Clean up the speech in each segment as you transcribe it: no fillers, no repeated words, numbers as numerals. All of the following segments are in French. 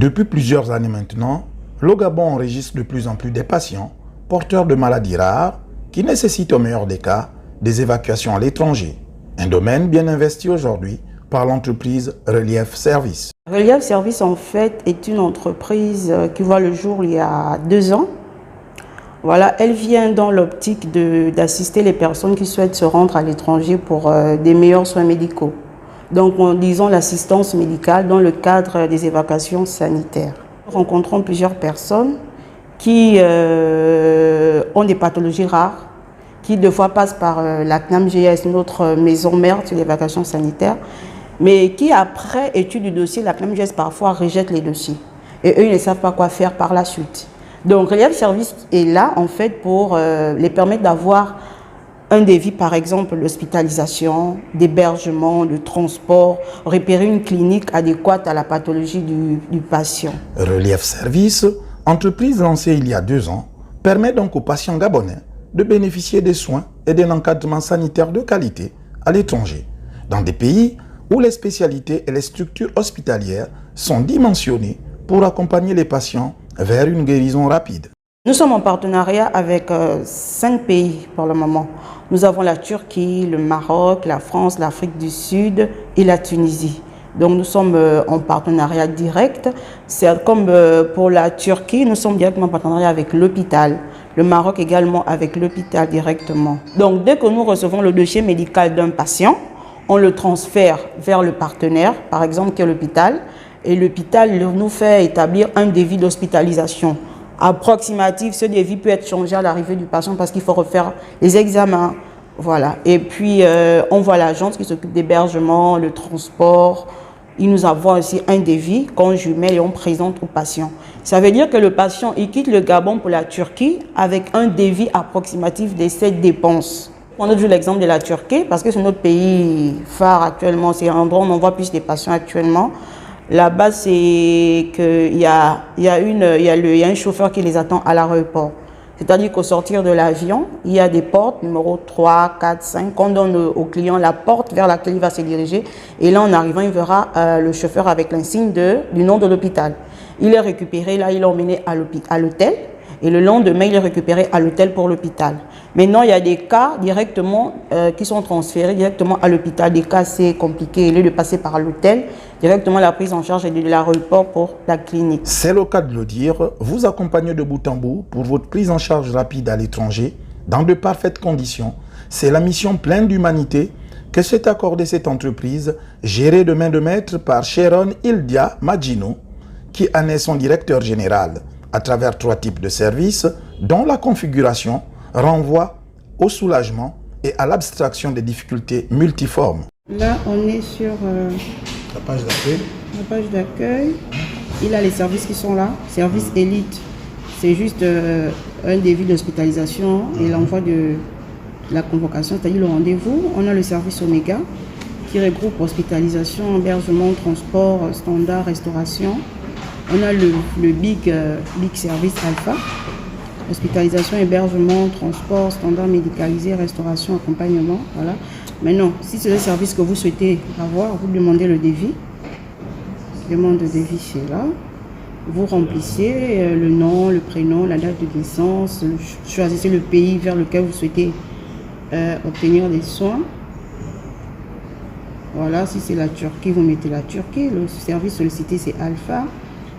Depuis plusieurs années maintenant, le Gabon enregistre de plus en plus des patients porteurs de maladies rares qui nécessitent au meilleur des cas des évacuations à l'étranger. Un domaine bien investi aujourd'hui par l'entreprise Relief Service. Relief Service en fait est une entreprise qui voit le jour il y a 2 ans. Voilà, elle vient dans l'optique d'assister les personnes qui souhaitent se rendre à l'étranger pour des meilleurs soins médicaux. Donc, disons l'assistance médicale dans le cadre des évacuations sanitaires. Nous rencontrons plusieurs personnes qui ont des pathologies rares, qui deux fois passent par la CNAMGS, notre maison mère sur l'évacuation sanitaire, mais qui après étude du dossier, la CNAMGS parfois rejette les dossiers. Et eux, ils ne savent pas quoi faire par la suite. Donc, Relief Service est là en fait pour les permettre d'avoir un devis, par exemple, l'hospitalisation, d'hébergement, de transport, repérer une clinique adéquate à la pathologie du patient. Relief Service, entreprise lancée il y a 2 ans, permet donc aux patients gabonais de bénéficier des soins et d'un encadrement sanitaire de qualité à l'étranger, dans des pays où les spécialités et les structures hospitalières sont dimensionnées pour accompagner les patients vers une guérison rapide. Nous sommes en partenariat avec 5 pays pour le moment. Nous avons la Turquie, le Maroc, la France, l'Afrique du Sud et la Tunisie. Donc nous sommes en partenariat direct. C'est comme pour la Turquie, nous sommes directement en partenariat avec l'hôpital. Le Maroc également avec l'hôpital directement. Donc dès que nous recevons le dossier médical d'un patient, on le transfère vers le partenaire, par exemple qui est l'hôpital. Et l'hôpital nous fait établir un devis d'hospitalisation approximatif. Ce devis peut être changé à l'arrivée du patient parce qu'il faut refaire les examens. Voilà. Et puis, on voit l'agence qui s'occupe d'hébergement, le transport. Il nous envoie aussi un devis qu'on jumelle et on présente au patient. Ça veut dire que le patient, il quitte le Gabon pour la Turquie avec un devis approximatif de ses dépenses. On a vu l'exemple de la Turquie parce que c'est notre pays phare actuellement. C'est un endroit où on envoie plus de patients actuellement. Là-bas, c'est qu'il y a un chauffeur qui les attend à l'aéroport. C'est-à-dire qu'au sortir de l'avion, il y a des portes, numéro 3, 4, 5. On donne au client la porte vers laquelle il va se diriger. Et là, en arrivant, il verra le chauffeur avec l'insigne du nom de l'hôpital. Il est récupéré, là, il est emmené à l'hôtel. Et le lendemain, il est récupéré à l'hôtel pour l'hôpital. Maintenant, il y a des cas directement qui sont transférés directement à l'hôpital. Des cas assez compliqués, au lieu de passer par l'hôtel, directement la prise en charge est de l'aéroport pour la clinique. C'est le cas de le dire, vous accompagnez de bout en bout pour votre prise en charge rapide à l'étranger, dans de parfaites conditions. C'est la mission pleine d'humanité que s'est accordée cette entreprise, gérée de main de maître par Sharon Hildia Magino, qui en est son directeur général, à travers 3 types de services, dont la configuration renvoie au soulagement et à l'abstraction des difficultés multiformes. Là, on est sur La page d'accueil. la page d'accueil. Il a les services qui sont là. Service élite, c'est juste un devis d'hospitalisation et l'envoi de la convocation, c'est-à-dire le rendez-vous. On a le service Oméga qui regroupe hospitalisation, hébergement, transport, standard, restauration. On a le Big Service Alpha, hospitalisation, hébergement, transport, standard médicalisé, restauration, accompagnement. Voilà. Maintenant, si c'est le service que vous souhaitez avoir, vous demandez le devis. Demande de devis, c'est là. Vous remplissez le nom, le prénom, la date de naissance, choisissez le pays vers lequel vous souhaitez obtenir des soins. Voilà, si c'est la Turquie, vous mettez la Turquie. Le service sollicité, c'est Alpha.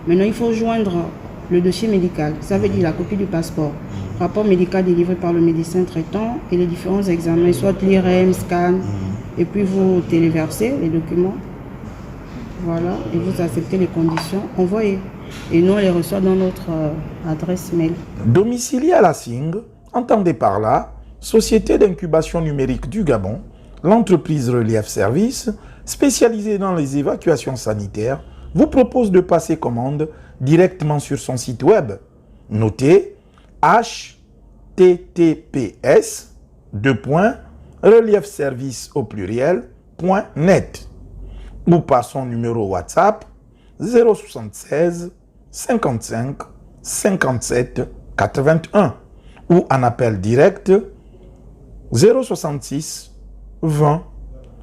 Maintenant, il faut joindre le dossier médical. Ça veut dire la copie du passeport, rapport médical délivré par le médecin traitant et les différents examens, soit l'IRM, scan, et puis vous téléversez les documents. Voilà, et vous acceptez les conditions, envoyez. Et nous, on les reçoit dans notre adresse mail. Domicilié à la SING, entendez par là, Société d'incubation numérique du Gabon, l'entreprise Relief Service, spécialisée dans les évacuations sanitaires, vous propose de passer commande directement sur son site web. Notez https://reliefservice au pluriel.net ou par son numéro WhatsApp 076 55 57 81 ou en appel direct 066 20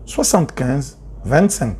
75 25.